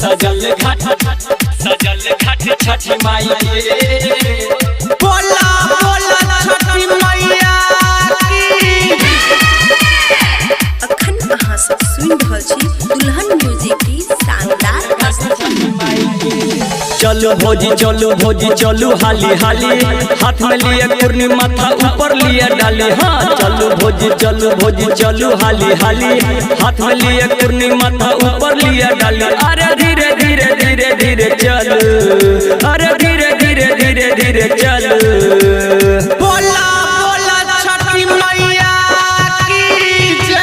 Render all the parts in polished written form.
सजल घाट छठी माई के बोला बोला छठी मैया की। अखन अहाँ सब सुनि रहल छी दुल्हन म्यूजिक की शानदार चलो भोजी चलो हाली हाली हाथ में लिए कुर्नी माथा ऊपर लिए डाली। हाँ चलो भोजी चलो हाली हाली हाथ में लिए कुर्नी माथा ऊपर लिए डाली। अरे धीरे धीरे धीरे धीरे चलो, अरे धीरे धीरे धीरे धीरे चलो। बोला बोला छठी मैया की जय।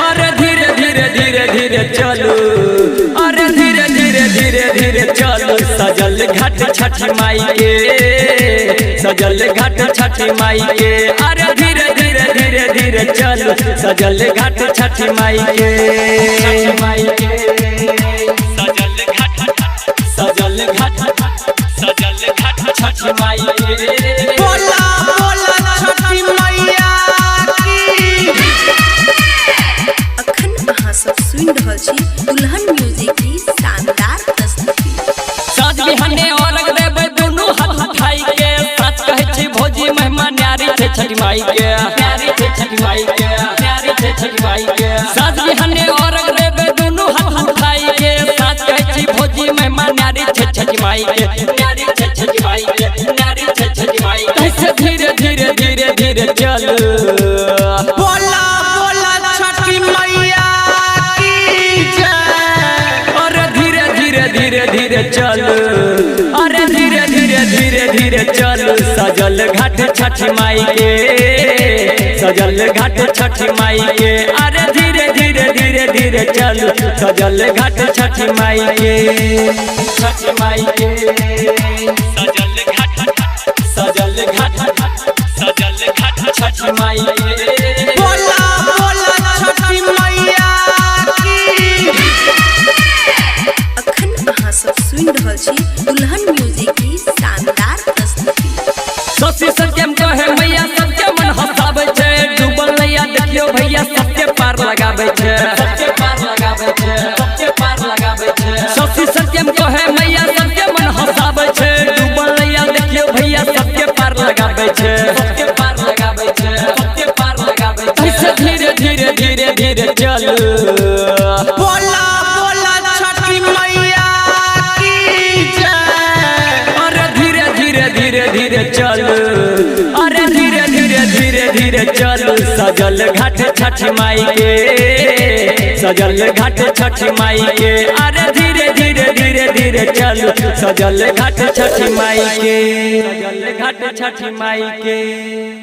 अरे धीरे धीरे धीरे धीरे चलो, अरे धीरे धीरे धीरे धीरे चलो। सजल घाट छठी माई के, सजल घाट छठी माई के। अरे धीरे धीरे धीरे धीरे चलो। सजल घाट छठी माई के, माई के। सजल घाट छठी माई के। बोला बोला छठी मैया की। अखन अहाँ सब सुनि रहल छी दुल्हन म्यूजिक की शानदार प्रस्तुति। साँझ बिहाने अर्घ देबै दुनू हाथ उठाई के। सच कहै छी भौजी महिमा न्यारी छै छठी माई के, न्यारी छै छठी माई के, न्यारी छै छठी माई के। साँझ बिहाने अर्घ देबै दुनू हाथ उठाई के। सच कहै छी भौजी महिमा न्यारी छै छठी माई के, न्यारी छै छठी माई के, न्यारी छै छठी माई के। ऐसे धीरे धीरे धीरे धीरे चलो। बोला बोला छठी मैया की जय। अरे धीरे धीरे धीरे धीरे चलो, अरे धीरे धीरे धीरे धीरे चलो। सजल घाट छठी माई के, सजल घाट छठी माई के। अरे धीरे धीरे धीरे धीरे चलो। सजल घाट छठी माई के, छठी माई के। सजल घाट छठी माई के। बोला बोला छठी मैया की। अखन अहाँ सब सुनि रहल छी दुल्हन म्यूजिक की शानदार प्रस्तुति। ससी सत्यम कहे मैया सबके मन हंसाबै छै। डूबल नैया देखियो भैया सबके पार लगाबै छै, सबके पार लगाबै छै, सबके पार लगाबै छै। ससी सत्यम कहे मैया सबके मन हंसाबै छै। डूबल नैया देखियो भैया सबके पार लगाबै छै, सबके पार लगाबै छै, सबके पार लगाबै छै। ऐसे धीरे धीरे धीरे धीरे चलो। बोला बोला छठी मैया की जय। अरे धीरे धीरे धीरे धीरे चलो, अरे धीरे धीरे धीरे धीरे चलो। सजल घाट छठी माई के, सजल घाट छठी माई के। अरे धीरे धीरे धीरे धीरे चलो। सजल घाट छठी माई के, सजल घाट छठी माई के।